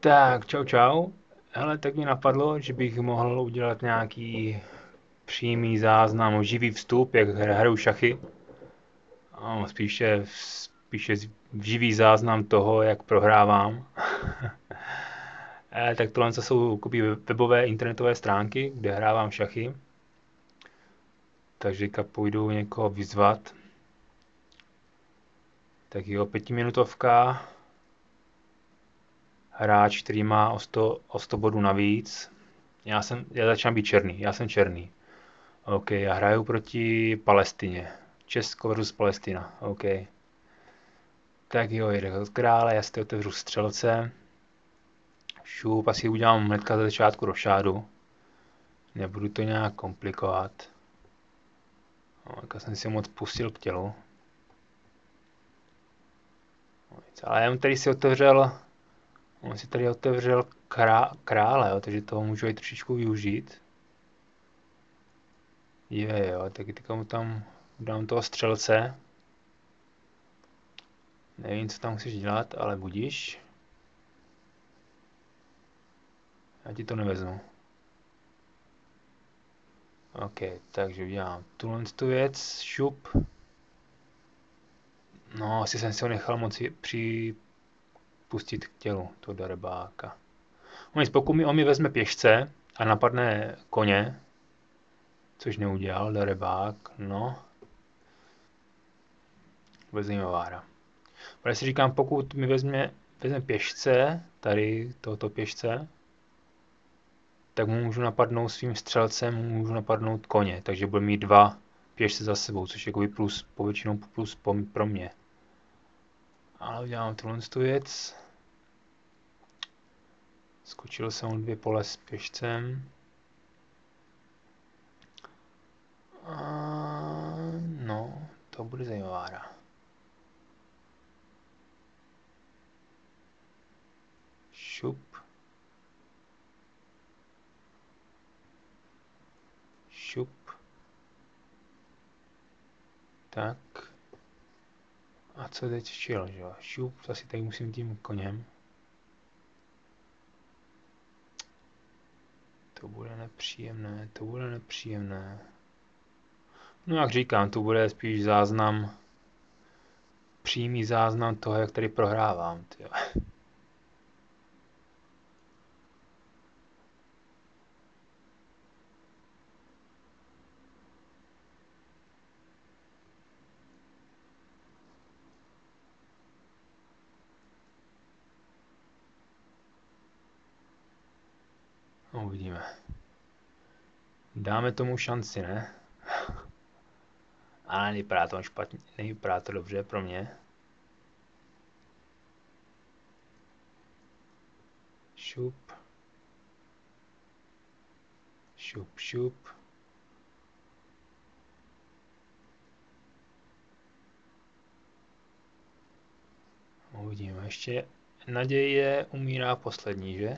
Tak, čau čau. Hele, tak mi napadlo, že bych mohl udělat nějaký přímý záznam, živý vstup, jak hraju šachy. Spíše živý záznam toho, jak prohrávám. Tak tohle jsou webové internetové stránky, kde hrávám šachy. Takže půjdu někoho vyzvat. Tak jo, 5minutovka. Hráč, který má o 100 bodů navíc. Já začínám být černý, já jsem černý. OK, já hraju proti Palestině. Česko versus Palestina. OK. Tak jo, jde od krále, já si to otevřu střelce. Šup, asi udělám hnedka za začátku rošádu. Nebudu to nějak komplikovat. Tak jsem si moc pustil k tělu. Ale on si tady otevřel krále, jo, takže toho můžu i trošičku využít. Jo, tak teďka mu tam dám toho střelce. Nevím, co tam chceš dělat, ale budíš. Já ti to nevezmu. OK, takže udělám tuhle tu věc, šup. No, asi jsem si ho nechal moc připustit k tělu, to darebáka. Pokud on mi vezme pěšce a napadne koně, což neudělal, darebák, no. Vezme vára. Ale si říkám, pokud mi vezme pěšce, tady tohoto pěšce, tak mu můžu napadnout svým střelcem, můžu napadnout koně, takže bude mít dva pěšce za sebou, což je plus, povětšinou plus pro mě. Ale udělám tuhle věc. Skočil jsem o 2 pole s pěšcem. No, to bude zajímavá hra. Šup. Šup. Tak. A co teď včil, že jo? Šup, asi tady musím tím koněm. To bude nepříjemné. No jak říkám, to bude spíš přímý záznam toho, jak tady prohrávám. Tyjo. No, uvidíme. Dáme tomu šanci, ne? Ale nevypadá to špatně, nevypadá to dobře pro mě. Šup. Šup, šup. Uvidíme. Ještě naděje umírá poslední, že?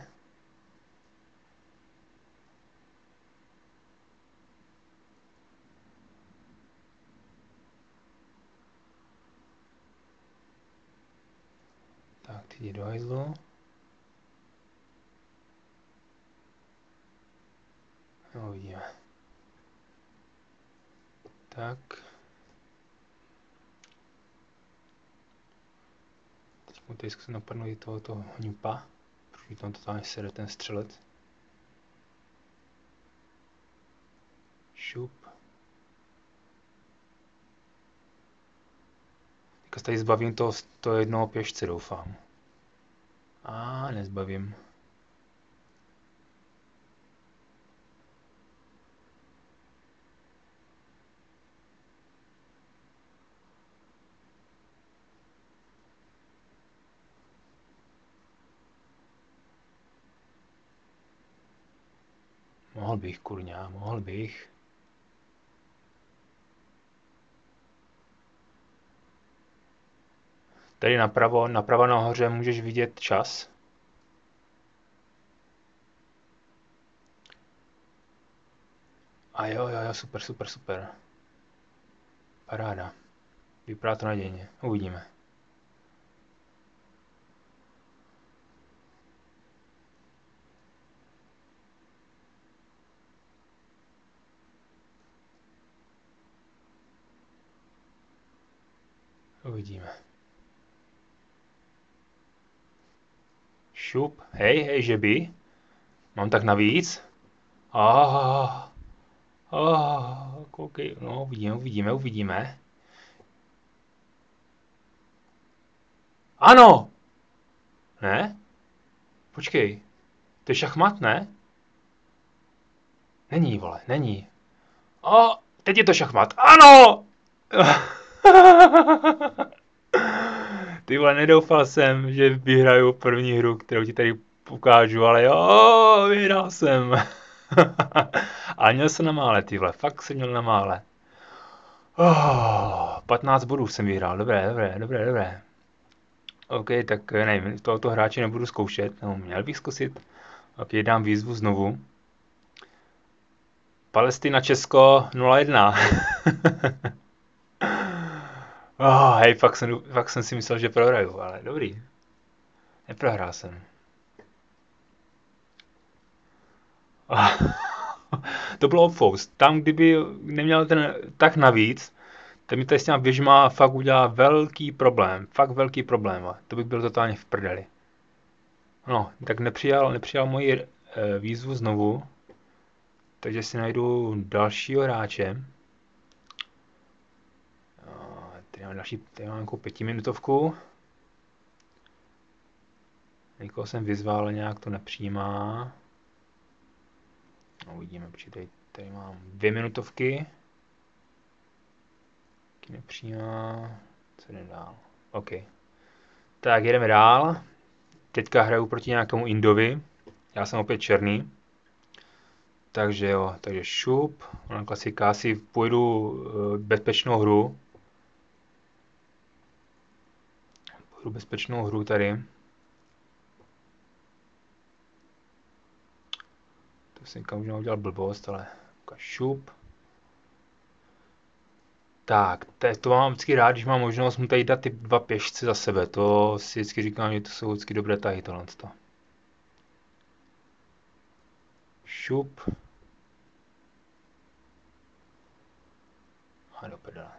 Tak, ty jdi do hajzlu. No, uvidíme. Tak. Teď mu tady zkusím napadnout i tohoto hňupa. Protože tam totálně sede ten střelec. Šup. Teďka se tady zbavím toho jednoho pěšce, doufám. Nezbavím. Mohl bych, kurňa, mohl bych. Tady napravo nahoře můžeš vidět čas. A jo, super. Paráda. Vypadá to nadějně. Uvidíme. Uvidíme. Šup. Hej, že by. Mám tak navíc. Koukej. No, uvidíme. Ano! Ne? Počkej. To je šachmat, ne? Není, vole, není. Teď je to šachmat. Ano! Ty vole, nedoufal jsem, že vyhraju první hru, kterou ti tady ukážu, ale jo, vyhrál jsem. Ale měl jsem na mále, ty vole, fakt jsem měl na mále. 15 bodů jsem vyhrál, dobré. OK, tak nevím, tohoto hráče nebudu zkoušet, no, měl bych zkusit. OK, dám výzvu znovu. Palestina, Česko 0-1. Hej, fakt jsem si myslel, že prohraju, ale dobrý. Neprohrál jsem. To bylo obfous. Tam, kdyby neměl ten tak navíc, tak mi tady s těma běžma fakt udělá velký problém. Fakt velký problém. To bych byl totálně v prdeli. No, tak nepřijal moji výzvu znovu. Takže si najdu dalšího hráče. Tady mám nějakou 5minutovku. Někoho jsem vyzval, ale nějak to nepřijímá. No, uvidíme, protože tady mám 2 minutovky. Taky nepřijímá. Co jde dál? OK. Tak, jedeme dál. Teďka hraju proti nějakému Indovi. Já jsem opět černý. Takže jo, takže šup. Ona klasika, asi půjdu bezpečnou hru. Tady. To jsem možná udělal blbost, ale šup. Tak, to mám vždycky rád, když mám možnost mu tady dát ty 2 pěšce za sebe. To si vždycky říkám, že to jsou vždycky dobré tahy, tohle. Šup. A do prdele.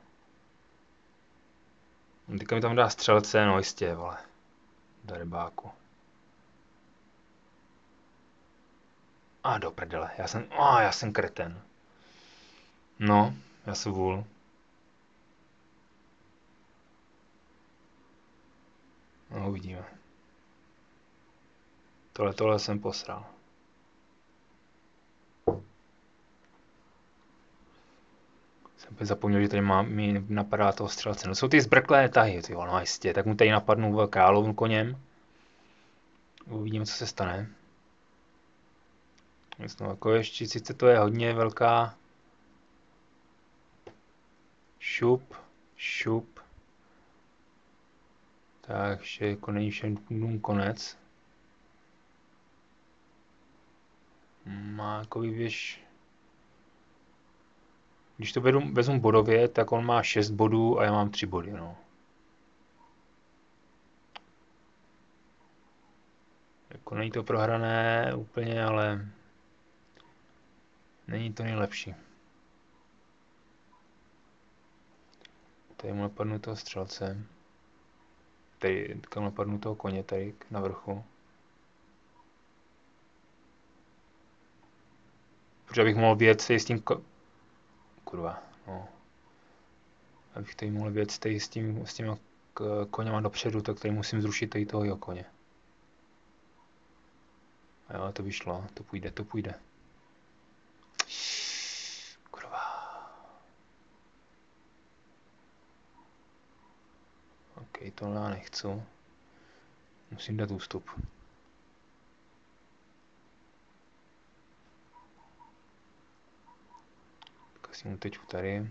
Teďka mi tam dá střelce, no jistě, vole. Do rybáku. A do prdele, já jsem kreten. No, já jsem vůl. No, uvidíme. Tohle jsem posral. Jsem opět zapomněl, že tady mi napadá toho střelce. No jsou ty zbrklé tahy, tyjo, no jistě. Tak mu tady napadnu královnu koněm. Uvidíme, co se stane. No, jako ještě, sice to je hodně velká. Šup. Takže jako není všem konec. Má jako běž. Když to vezmu bodově, tak on má 6 bodů a já mám 3 body, no. Jako není to prohrané úplně, ale není to nejlepší. Tady mu napadnu toho střelce. Tady napadnu toho koně tady na vrchu. Protože bych mohl věc s tím kurva, no. Abych tady mohl věc s těma koněma dopředu, tak tady musím zrušit tady toho jeho koně. A jo, to by šlo, to půjde. Kurva. OK, tohle já nechci. Musím dát ústup. Tak si mu tečku tady.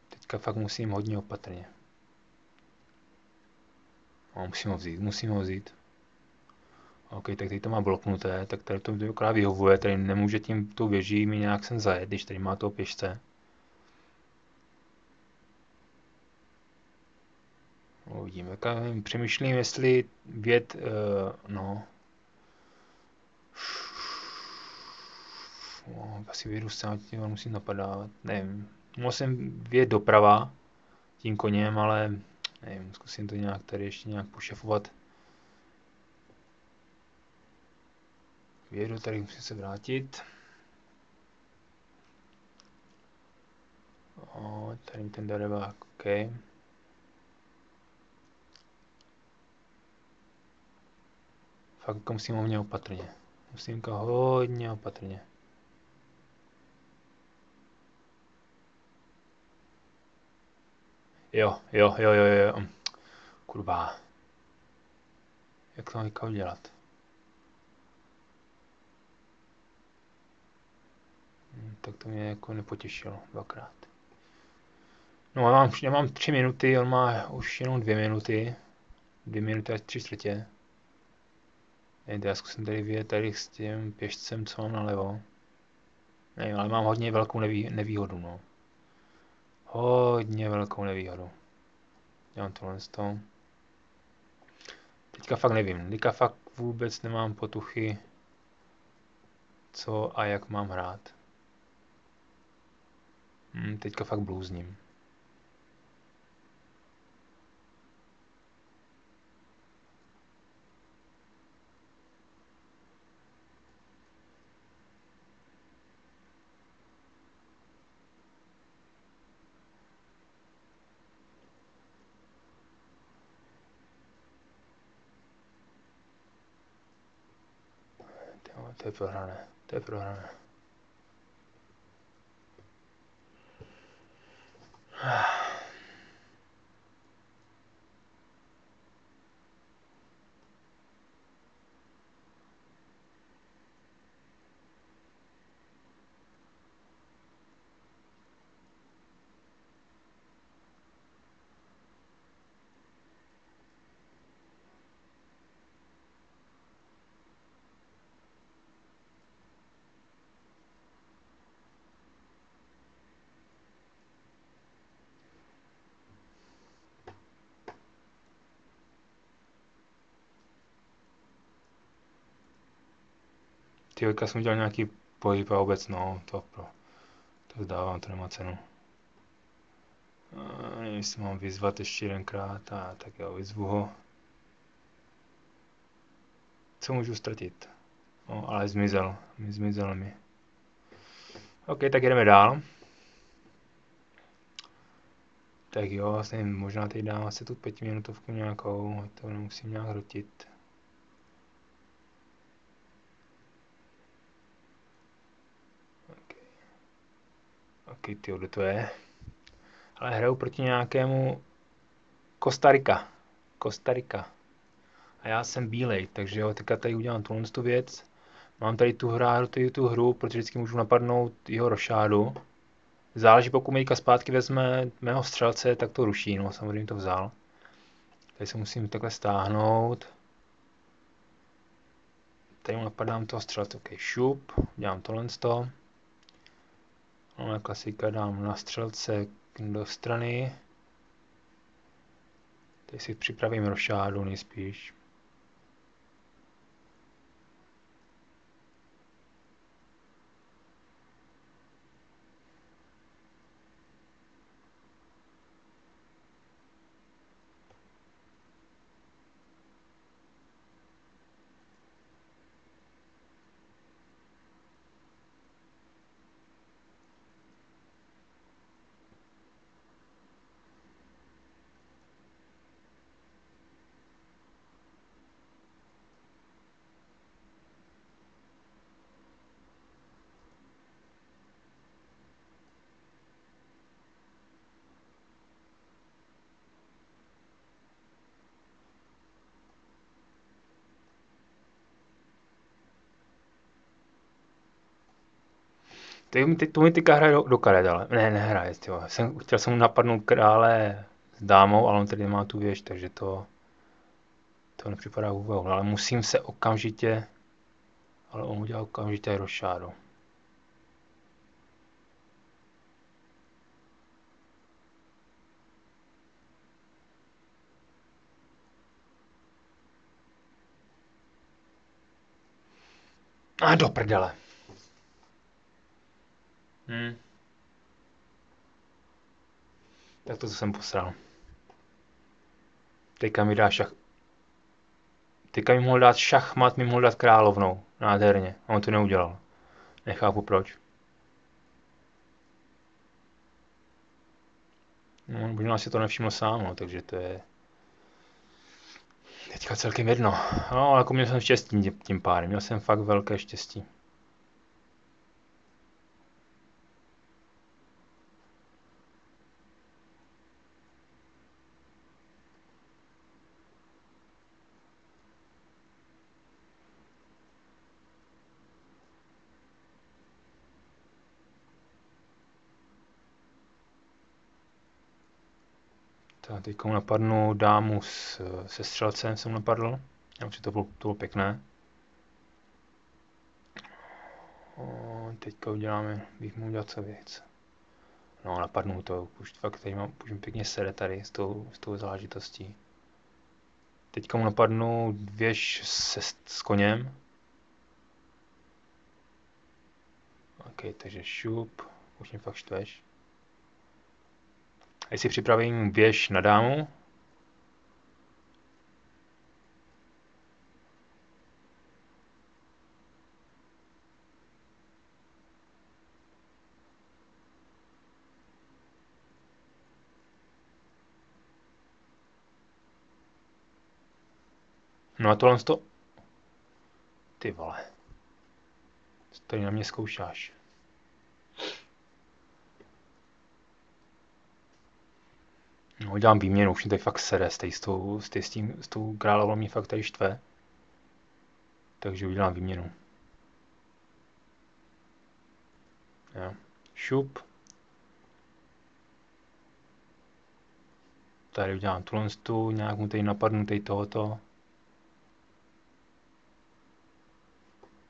Teďka fakt musím hodně opatrně. No, musím ho vzít. OK, tak tady to má bloknuté, tak tady to akorát vyhovuje, tady nemůže tím tou věží mi nějak sem zajet, když tady má toho pěšce. Uvidíme, přemýšlím, jestli no. Asi vědu sám tím musím napadávat, nevím. Musím vyjet doprava tím koněm, ale nevím, zkusím to nějak tady ještě nějak pošefovat. Vyjedu tady, musím se vrátit. O, tady ten darebák, OK. Fakt jako musím hodně opatrně. Musím jako hodně opatrně. Jo. Kurva. Jak to mám jako udělat? Tak to mě jako nepotěšilo dvakrát. No já mám 3 minuty, on má už jenom 2 minuty. 2 minuty a 3/4. Já zkusím tady vyjet tady s tím pěšcem, co mám nalevo. Nevím, ale mám hodně velkou nevýhodu, no. Hodně velkou nevýhodu. Dělám tohle z toho. Teďka fakt nevím. Teďka fakt vůbec nemám potuchy, co a jak mám hrát. Teďka fakt blůzním. To je prohrané. To je prohrané. Teďka jsem udělal nějaký pohyb a vůbec no, to vzdávám, to nemá cenu. Nevím, jestli mám vyzvat ještě jedenkrát, tak jo, vyzvu ho. Co můžu ztratit? No, ale zmizel mi. OK, tak jdeme dál. Tak jo, vlastně možná teď dám asi tu 5minutovku nějakou, to nemusím nějak hrotit. OK, tyjo, kde to je? Ale hraju proti nějakému Costa Rica. A já jsem bílej, takže jo, teďka tady udělám tu věc. Mám tady tu hru, protože vždycky můžu napadnout jeho rošádu. Záleží, pokud Mejka zpátky vezme mého střelce, tak to ruší, no samozřejmě to vzal. Tady se musím takhle stáhnout. Tady mu napadám toho střelce, OK, šup, dělám tohle z toho. No, klasika dám na střelce do strany. Tady si připravím rošádu nejspíš. To mi teďka hraje do karet, ale ne, nehraje, tyjo. Chtěl jsem mu napadnout krále s dámou, ale on tady má tu věž, takže to nepřipadá vůbec, ale musím se okamžitě, ale on udělal okamžitě rošádu. Do prdele. Tak to, co jsem posral. Teďka mi dá šach... Teďka mi mohl dát šachmat, mi mohl dát královnou. Nádherně. A on to neudělal. Nechápu proč. No, možná si to nevšiml sám, no, takže to je teďka celkem jedno. No, ale jako měl jsem štěstí tím pádem. Měl jsem fakt velké štěstí. Tak teďka mu napadnu dámu se střelcem jsem napadl. Já myslím, to bylo pěkné. Teďka uděláme, bych mu udělat co věc. No, napadnu to, už fakt tady už mi pěkně sere tady s tou záležitostí. Teďka mu napadnu věž s koněm. OK, takže šup, už mě fakt štveš. A si připravím věž na dámu. No a tohle to... Ty vole. Co tady na mě zkoušáš? No, dělám výměnu, už mě tady fakt sere s tou královou mě fakt tady štve. Takže udělám výměnu. Jo. Šup. Tady udělám tu, nějak mu tady napadnu tady tohoto.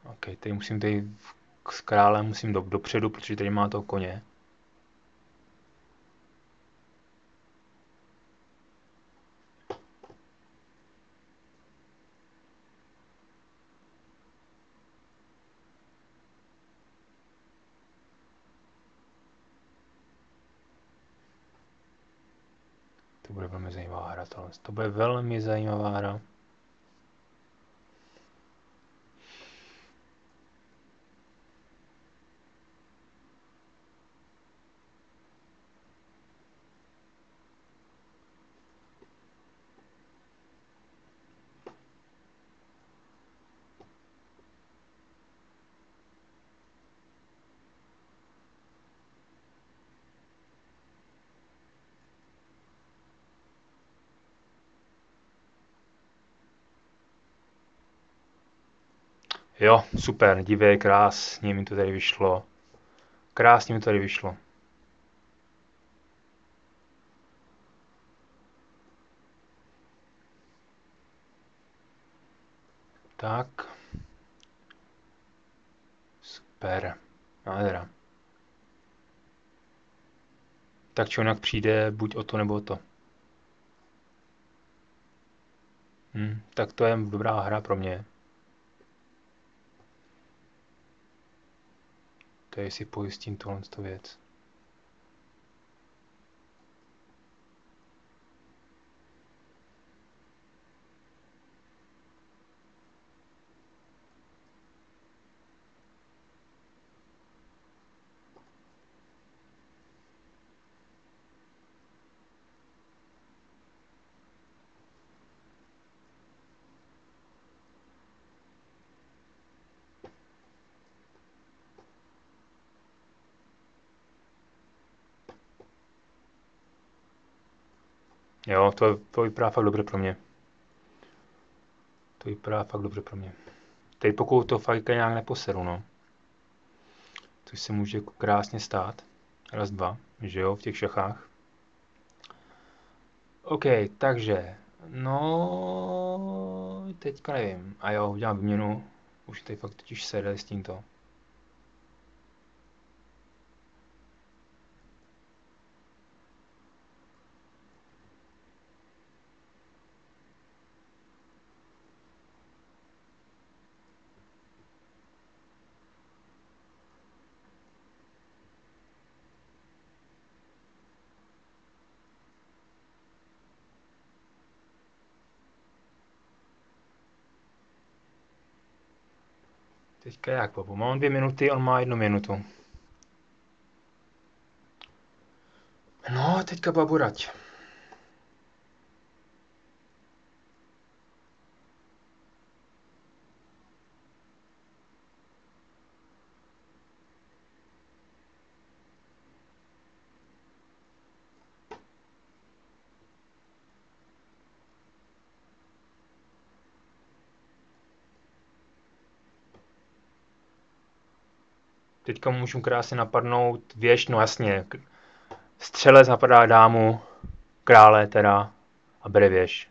OK, tady musím tady s králem musím dopředu, protože tady má toho koně. To bude velmi zajímavá hra tohle. To bude velmi zajímavá hra. Jo, super, dívej, krásně mi to tady vyšlo. Krásně mi to tady vyšlo. Tak. Super. Nádhera. Tak čonak přijde buď o to, nebo o to. Tak to je dobrá hra pro mě. Tady si pojistím tohle věc. Jo, to vypadá fakt dobře pro mě. To vypadá fakt dobře pro mě. Teď pokud to fajka nějak neposeru, no. Což se může jako krásně stát. Raz, dva, že jo, v těch šachách. OK, takže, no, teďka nevím. A jo, udělám výměnu. Už tady fakt totiž sere s tímto. Teďka jak, papu? Mám 2 minuty, on má 1 minutu. No, teďka babu rať. Teďka můžu krásně napadnout věž, no jasně. Střelec napadá dámu, krále teda, a bere věž.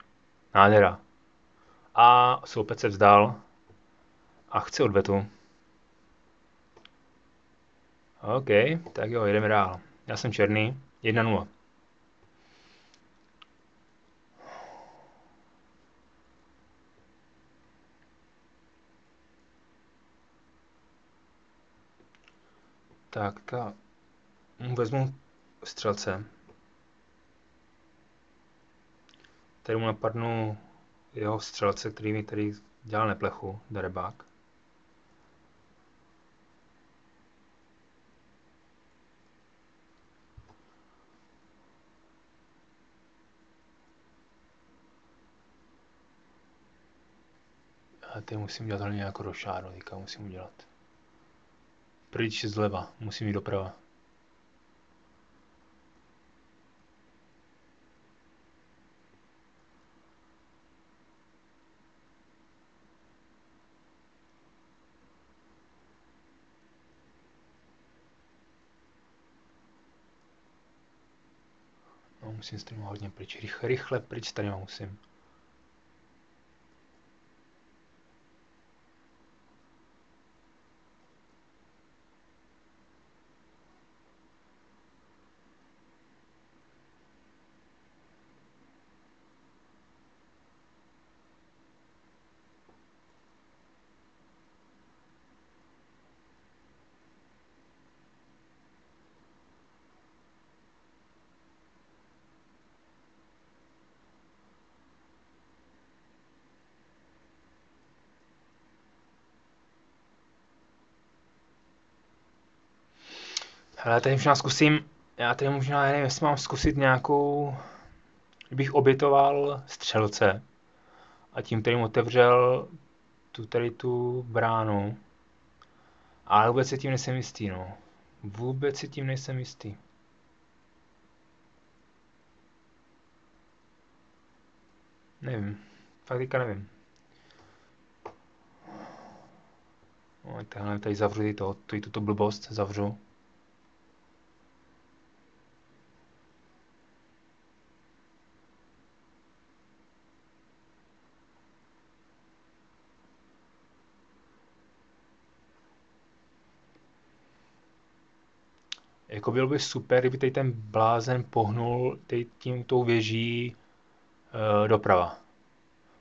Nádhera. A sloupec se vzdal a chce odvetu. OK, tak jo, jedeme dál. Já jsem černý, 1-0. Tak, vezmu střelce. Tady mu napadnu jeho střelce, který mi tady dělal neplechu, darebák. A teď musím dělat hlavně nějakou rošádu, teďka musím udělat. Pryč zleva, musím jít doprava. No, musím s tím hodně pryč, rychle pryč tady musím. Hele, tady možná zkusím, já tady možná, nevím, jestli mám zkusit nějakou, kdybych obětoval střelce a tím kterým otevřel tu bránu. Ale vůbec si tím nejsem jistý, no. Vůbec si tím nejsem jistý. Nevím, fakt teďka nevím. No, tady zavřu tuto blbost, zavřu. Jako bylo by super, kdyby tady ten blázen pohnul tou věží doprava.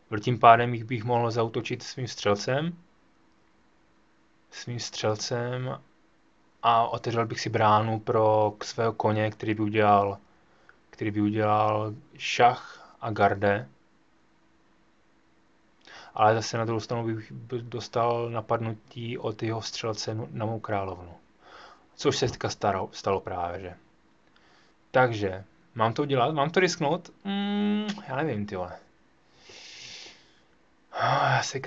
Protože tím pádem bych mohl zaútočit svým střelcem a otevřel bych si bránu pro svého koně, který by udělal šach a garde. Ale zase na druhou stranu bych dostal napadnutí od jeho střelce na mou královnu. Což se teďka stalo právě, že. Takže, mám to udělat? Mám to risknout? Já nevím, ty vole. Já se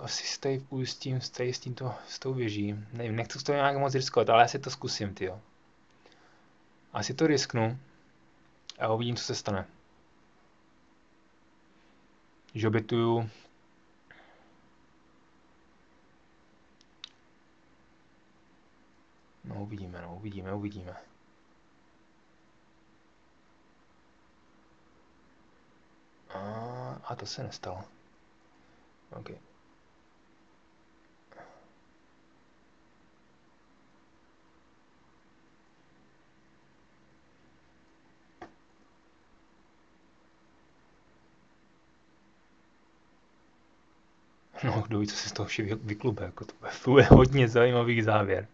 asi tady pustím s tou věží. Nevím, nechci to nějak moc riskovat, ale já si to zkusím, tyjo. Asi to risknu a uvidím, co se stane. Když obětuju. No, uvidíme. A to se nestalo. OK. No, kdo ví, co se z toho vše vyklube. Jako to bude hodně zajímavý závěr.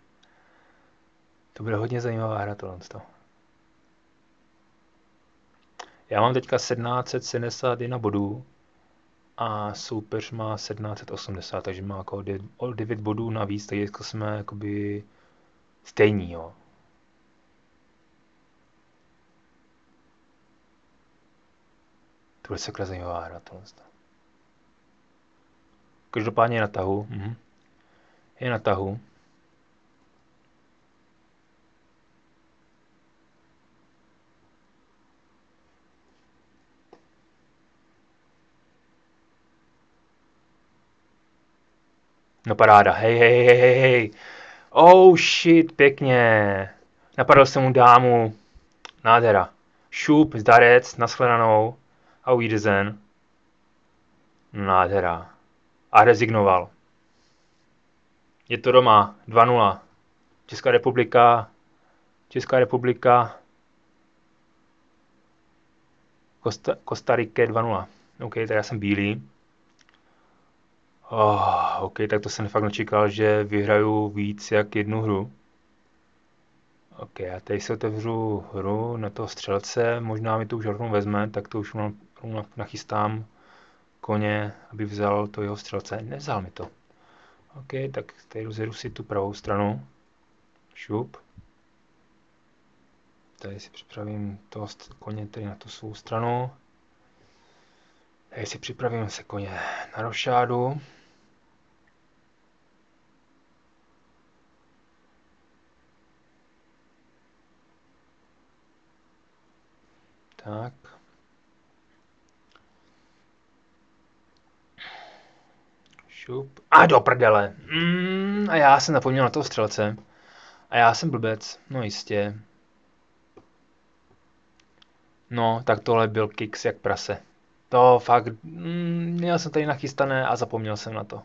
To bude hodně zajímavá hra tohle. Já mám teďka 1771 bodů. a soupeř má 1780, takže má jako o 9 bodů navíc, takže jako jsme jakoby stejní, jo. To bude sakra zajímavá hra, tohle. Každopádně je na tahu. Je na tahu. No paráda, hej, hej, hej, hej, hej. Oh shit, pěkně. Napadl jsem mu dámu. Nádhera. Šup, zdarec, nashledanou. Auf Wiedersehen. Nádhera. A rezignoval. Je to doma. 2-0. Česká republika. Česká republika. Kostarike 2-0. OK, tak já jsem bílý. OK, tak to jsem fakt nečekal, že vyhraju víc jak jednu hru. OK, já tady si otevřu hru na toho střelce, možná mi to už rovnou vezme, tak to už nachystám koně, aby vzal to jeho střelce. Nevzal mi to. OK, tak tady rozjedu si tu pravou stranu. Šup. Tady si připravím toho koně tady na tu svou stranu. Tady si připravím se koně na rošádu. Tak. Šup. A do prdele. A já jsem zapomněl na toho střelce. A já jsem blbec. No jistě. No, tak tohle byl kicks jak prase. To fakt, měl jsem tady nachystané a zapomněl jsem na to.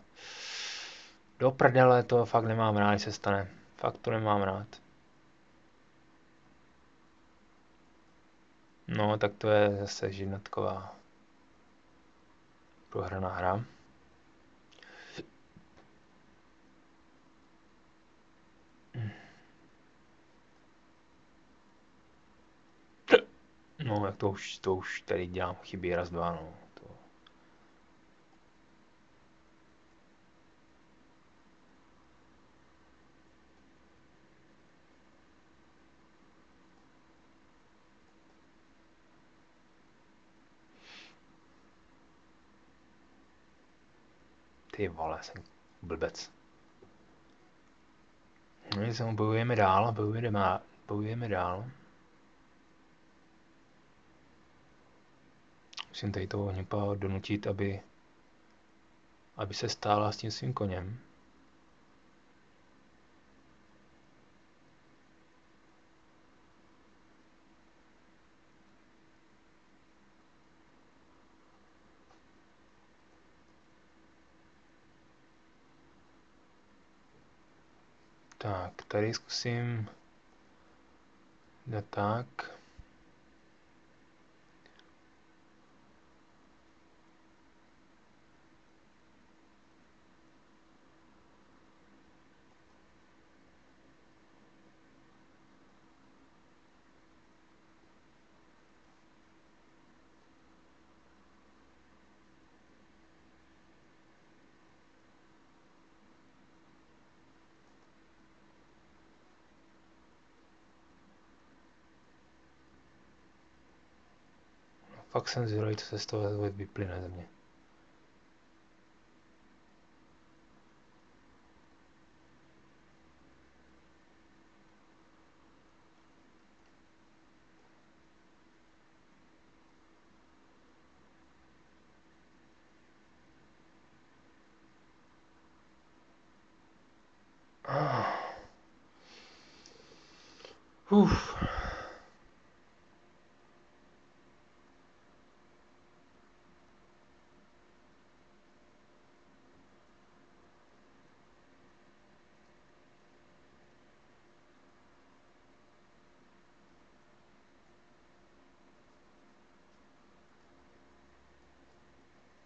Do prdele, to fakt nemám rád, když se stane. Fakt to nemám rád. No, tak to je zase živnatková prohraná hra. No, jak to už tady dělám chyby raz, dva, no. Ty vole, jsem blbec. No, bojujeme dál, bojujeme dál. Musím tady toho hněpa donutit, aby se stála s tím svým koněm. Tak, tady zkusím dát tak. Fakt jsem zvědavý, co se z toho vyplyne ze mě.